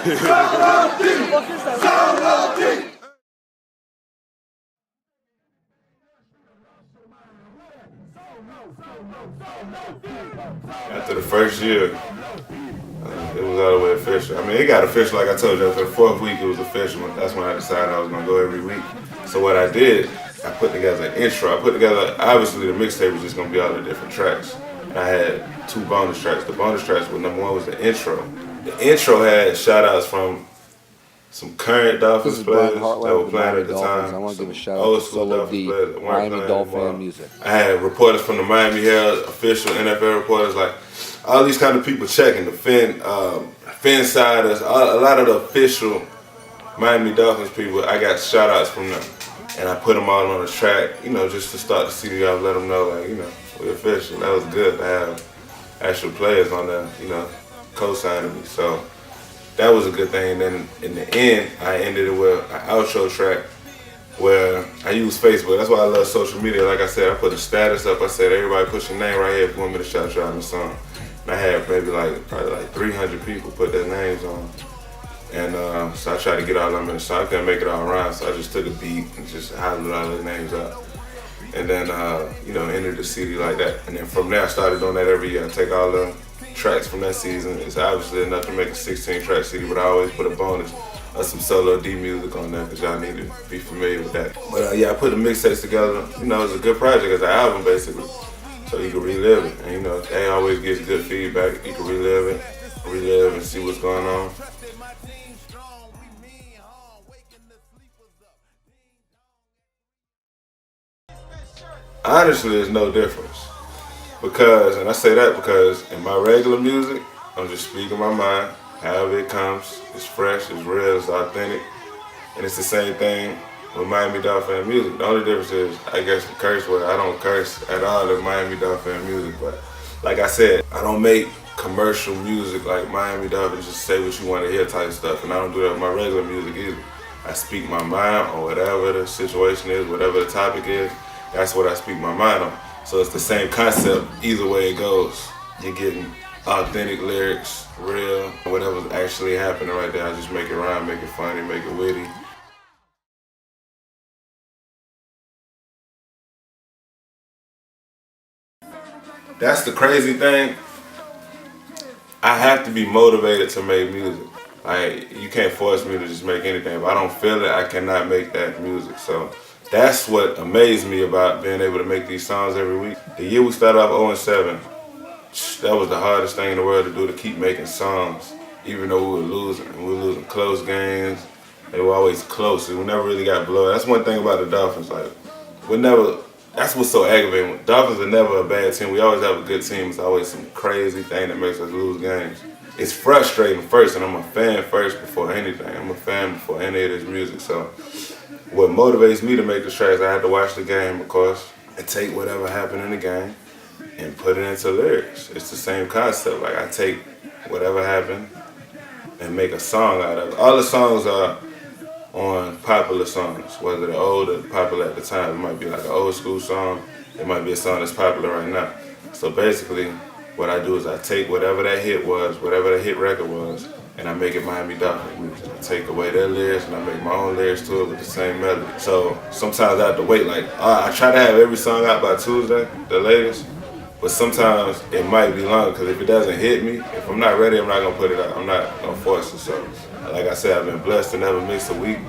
After the first year, it was all the way official. I mean, it got official, like I told you. After the fourth week, it was official. That's when I decided I was going to go every week. So what I did, I put together an intro. I put together, obviously, the mixtape was just going to be all the different tracks. And I had 2 bonus tracks. The bonus tracks were, number 1 was the intro. The intro had shout-outs from some current Dolphins players that were playing at the time. I want to give a shout out to SoLo, Miami Dolphin music. I had reporters from the Miami Herald, official NFL reporters, like all these kind of people checking the Fin siders, a lot of the official Miami Dolphins people. I got shout outs from them, and I put them all on the track, just to start the CD off, let them know, like, we're official. That was good to have actual players on there, co-signing me. So that was a good thing. And then in the end, I ended it with an outro track where I use Facebook. That's why I love social media. Like I said, I put a status up. I said, everybody put your name right here if you want me to shout you out in the song. And I had maybe probably 300 people put their names on. And so I tried to get all of them in the song. I couldn't make it all around, so I just took a beat and just hollered all their names out. And then, entered the CD like that. And then from there, I started doing that every year. I take all the tracks from that season. It's obviously enough to make a 16-track CD, but I always put a bonus of some SoLo D music on there because y'all need to be familiar with that. But I put the mixtapes together. It was a good project as an album, basically. So you can relive it. And they always gives good feedback. You can relive and see what's going on. Honestly, there's no difference. And I say that because in my regular music, I'm just speaking my mind, however it comes. It's fresh, it's real, it's authentic. And it's the same thing with Miami Dolphin music. The only difference is, I guess, the curse word. I don't curse at all in Miami Dolphin music, but like I said, I don't make commercial music like Miami Dolphin, just say what you want to hear type stuff. And I don't do that with my regular music either. I speak my mind on whatever the situation is, whatever the topic is. That's what I speak my mind on. So it's the same concept either way it goes. You're getting authentic lyrics, real, whatever's actually happening right there. I just make it rhyme, make it funny, make it witty. That's the crazy thing. I have to be motivated to make music. Like, you can't force me to just make anything. If I don't feel it, I cannot make that music. So that's what amazed me about being able to make these songs every week. The year we started off 0-7, that was the hardest thing in the world to do, to keep making songs, even though we were losing. We were losing close games. They were always close. We never really got blown. That's one thing about the Dolphins. That's what's so aggravating. Dolphins are never a bad team. We always have a good team. It's always some crazy thing that makes us lose games. It's frustrating first, and I'm a fan first before anything. I'm a fan before any of this music. So what motivates me to make the tracks, I have to watch the game, of course, and take whatever happened in the game and put it into lyrics. It's the same concept. Like, I take whatever happened and make a song out of it. All the songs are on popular songs, whether they're old or popular at the time. It might be like an old school song. It might be a song that's popular right now. So basically, what I do is I take whatever that hit was, whatever that hit record was, and I make it Miami Dolphin music. I take away their lyrics and I make my own lyrics to it with the same melody. So sometimes I have to wait. I try to have every song out by Tuesday, the latest. But sometimes it might be longer, because if it doesn't hit me, if I'm not ready, I'm not gonna put it out. I'm not gonna force it. So, like I said, I've been blessed to never miss a week.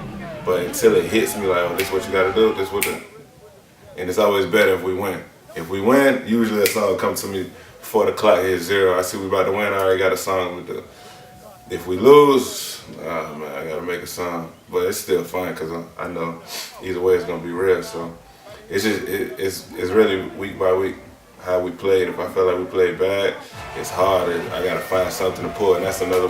But until it hits me, like, oh, this is what you gotta do, this what and it's always better if we win. If we win, usually a song comes to me before the clock hits 0. I see we about to win, I already got a song with the. If we lose, oh man, I gotta make a song. But it's still fun, because I know either way it's gonna be real. So it's just, it's really week by week how we played. If I feel like we played bad, it's hard. I gotta find something to pull, and that's another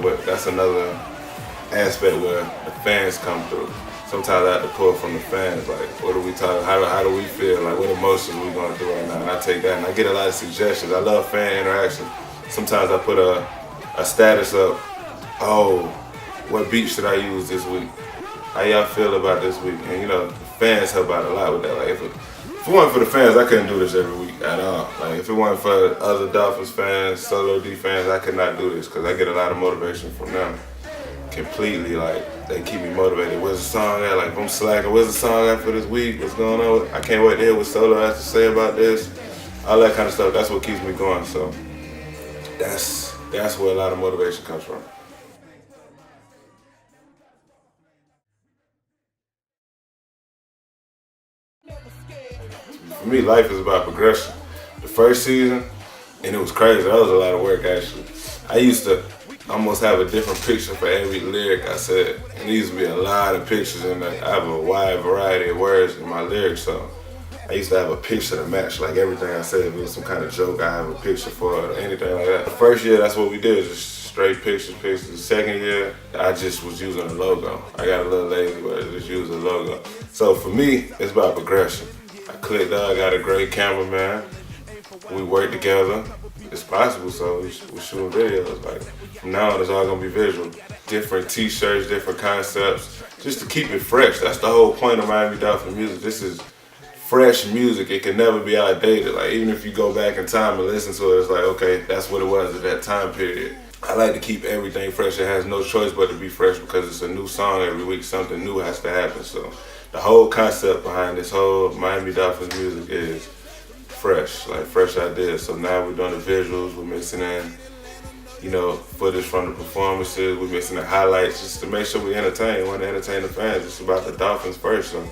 aspect where the fans come through. Sometimes I have to pull from the fans, like, what are we talking, how do we feel, like, what emotions we going through right now, and I take that, and I get a lot of suggestions. I love fan interaction. Sometimes I put a status up, oh, what beat should I use this week? How y'all feel about this week? And the fans help out a lot with that. Like, if it wasn't for the fans, I couldn't do this every week at all. Like, if it wasn't for other Dolphins fans, SoLo D fans, I could not do this, because I get a lot of motivation from them. completely, like, they keep me motivated. Where's the song at? Like, if I'm slacking, where's the song at for this week? What's going on? I can't wait to hear what SoLo has to say about this. All that kind of stuff, that's what keeps me going. So that's where a lot of motivation comes from. For me, life is about progression. The first season, and it was crazy, that was a lot of work actually. I used to almost have a different picture for every lyric I said. And there used to be a lot of pictures in there. I have a wide variety of words in my lyrics, so I used to have a picture to match like everything I said. If it was some kind of joke, I have a picture for it or anything like that. The first year, that's what we did, just straight pictures. The second year, I just was using a logo. I got a little lazy, but I just used a logo. So for me, it's about progression. I clicked up, I got a great cameraman. We work together. It's possible, so we shooting videos. Like, from now on, it's all gonna be visual. Different t-shirts, different concepts, just to keep it fresh. That's the whole point of Miami Dolphin music. This is fresh music. It can never be outdated. Like, even if you go back in time and listen to it, it's like, okay, that's what it was at that time period. I like to keep everything fresh. It has no choice but to be fresh because it's a new song every week. Something new has to happen. So the whole concept behind this whole Miami Dolphins music is fresh, like fresh ideas. So now we're doing the visuals, we're mixing in, footage from the performances, we're mixing the highlights just to make sure we entertain. We want to entertain the fans. It's about the Dolphins first, so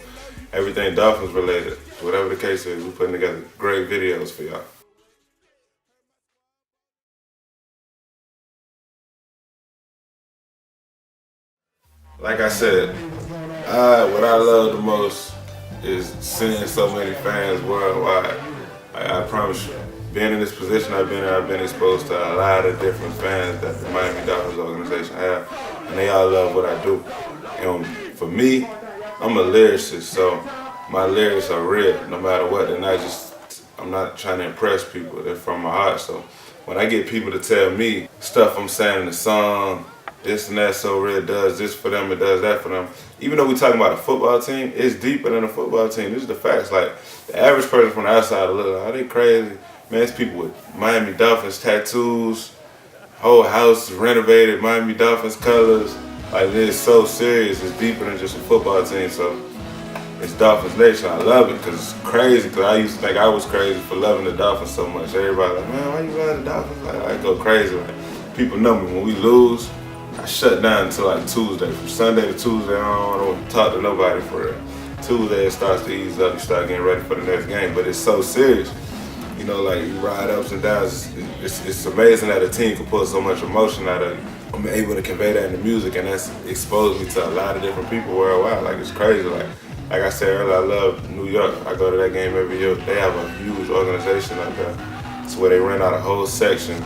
everything Dolphins related. Whatever the case is, we're putting together great videos for y'all. Like I said, what I love the most is seeing so many fans worldwide. I promise you, being in this position I've been exposed to a lot of different fans that the Miami Dolphins organization have, and they all love what I do. And for me, I'm a lyricist, so my lyrics are real, no matter what. I'm not trying to impress people, they're from my heart. So when I get people to tell me stuff I'm saying in the song, this and that, so real, does this for them, it does that for them. Even though we're talking about a football team, it's deeper than a football team. This is the facts. Like, the average person from the outside will look like, are they crazy? Man, it's people with Miami Dolphins tattoos, whole house is renovated, Miami Dolphins colors. Like, it's so serious. It's deeper than just a football team. So it's Dolphins Nation. I love it because it's crazy. Because I used to think I was crazy for loving the Dolphins so much. Everybody like, man, why you love the Dolphins? Like, I go crazy. Like, people know me. When we lose, I shut down until like Tuesday. From Sunday to Tuesday, I don't talk to nobody for real. Tuesday it starts to ease up. You start getting ready for the next game. But it's so serious. Like, you ride ups and downs. It's amazing that a team can pull so much emotion out of you. I'm able to convey that in the music, and that's exposed me to a lot of different people worldwide. Like, it's crazy. Like I said earlier, I love New York. I go to that game every year. They have a huge organization out there. It's where they rent out a whole section.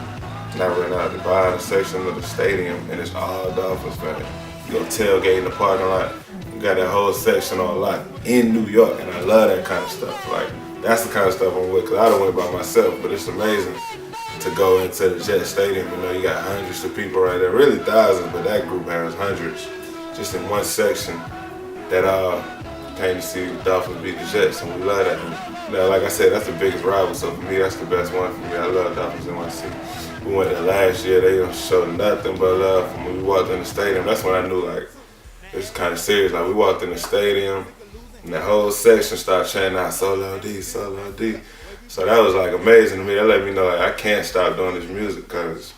Not rent out, they buy out a section of the stadium, and it's all Dolphins fans. You go tailgate in the parking lot. You got that whole section on lot in New York, and I love that kind of stuff. Like, that's the kind of stuff I'm with, because I don't went by myself, but it's amazing to go into the Jet Stadium. You got hundreds of people right there, really thousands, but that group has hundreds, just in one section that came to see the Dolphins beat the Jets, and we love that. Now, like I said, that's the biggest rival, so for me, that's the best one for me. I love Dolphins NYC. We went there last year, they showed nothing but love. When we walked in the stadium, that's when I knew, like, it's kind of serious. Like, we walked in the stadium, and the whole section started chanting out, SoLo D, SoLo D. So that was, like, amazing to me. That let me know, like, I can't stop doing this music because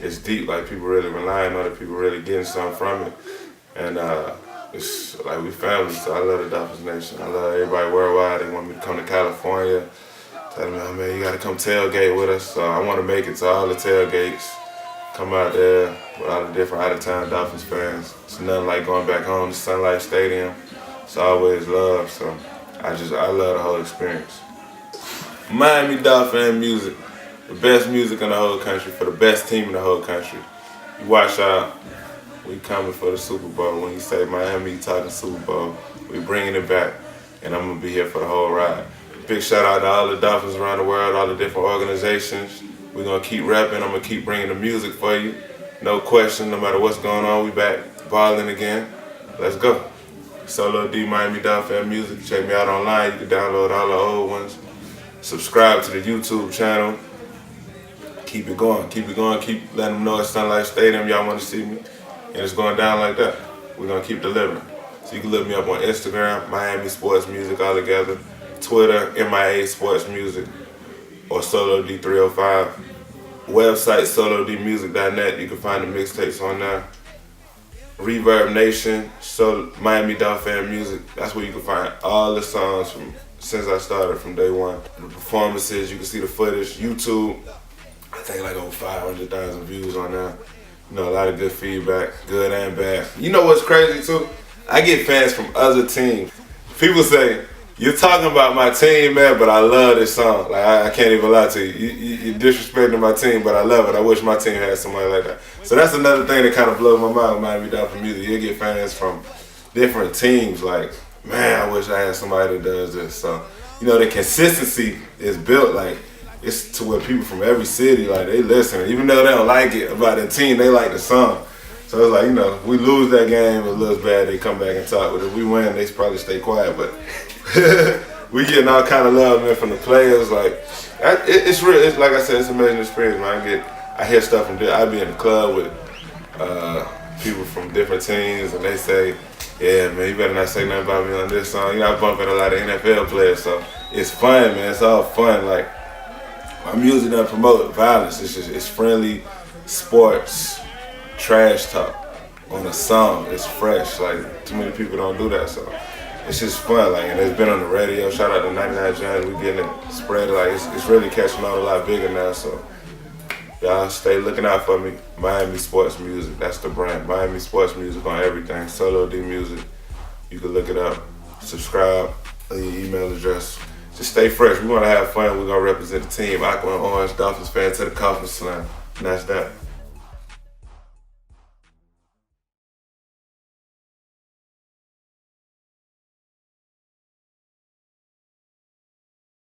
it's deep. Like, people really relying on it, people really getting something from it. And it's like, we family, so I love the Dolphins Nation. I love everybody worldwide. They want me to come to California. Tell me, oh, man, you got to come tailgate with us. So I want to make it to all the tailgates. Come out there with all the different out-of-town Dolphins fans. It's nothing like going back home to Sun Life Stadium. It's always love, so I love the whole experience. Miami Dolphin music, the best music in the whole country for the best team in the whole country. You watch out, we coming for the Super Bowl. When you say Miami, you talking Super Bowl, we bringing it back, and I'm gonna be here for the whole ride. Big shout out to all the Dolphins around the world, all the different organizations. We're gonna keep rapping, I'm gonna keep bringing the music for you. No question, no matter what's going on, we back balling again. Let's go. SoLo D, Miami Dolphin music. Check me out online, you can download all the old ones. Subscribe to the YouTube channel. Keep it going, keep letting them know it's Sun Life Stadium, y'all wanna see me. And it's going down like that. We're gonna keep delivering. So you can look me up on Instagram, Miami Sports Music all together, Twitter, MIA Sports Music, or SoLo D305. Website, solodmusic.net. You can find the mixtapes on there. Reverb Nation, Miami Dolphin Music. That's where you can find all the songs from since I started from day one. The performances, you can see the footage. YouTube, I think like over 500,000 views on there. You know, a lot of good feedback, good and bad. You know what's crazy too? I get fans from other teams. People say, you're talking about my team, man, but I love this song. Like, I can't even lie to you. You're disrespecting my team, but I love it. I wish my team had somebody like that. So that's another thing that kind of blows my mind with Miami Dolphin music. You get fans from different teams. Like, man, I wish I had somebody that does this. So, you know, the consistency is built. Like, it's to where people from every city, like, they listen. Even though they don't like it about the team, they like the song. So it's like, you know, if we lose that game, it looks bad, they come back and talk. But if we win, they probably stay quiet. But we getting all kind of love, man, from the players. Like, it's real. It's like I said, it's an amazing experience, man. I hear stuff from I be in the club with people from different teams, and they say, "Yeah, man, you better not say nothing about me on this song." You know, I bump into a lot of NFL players, so it's fun, man. It's all fun. Like, my music doesn't promote violence. It's friendly sports, trash talk on a song. It's fresh. Like, too many people don't do that, so it's just fun. Like, and it's been on the radio. Shout out to 99 Johnny. We getting it spread. Like, it's really catching on a lot bigger now. So y'all stay looking out for me. Miami Sports Music. That's the brand. Miami Sports Music on everything. SoLo D Music. You can look it up. Subscribe. Leave your email address. Just stay fresh. We want to have fun. We're gonna represent the team. Aqua and Orange Dolphins fan to the conference slam. And that's that.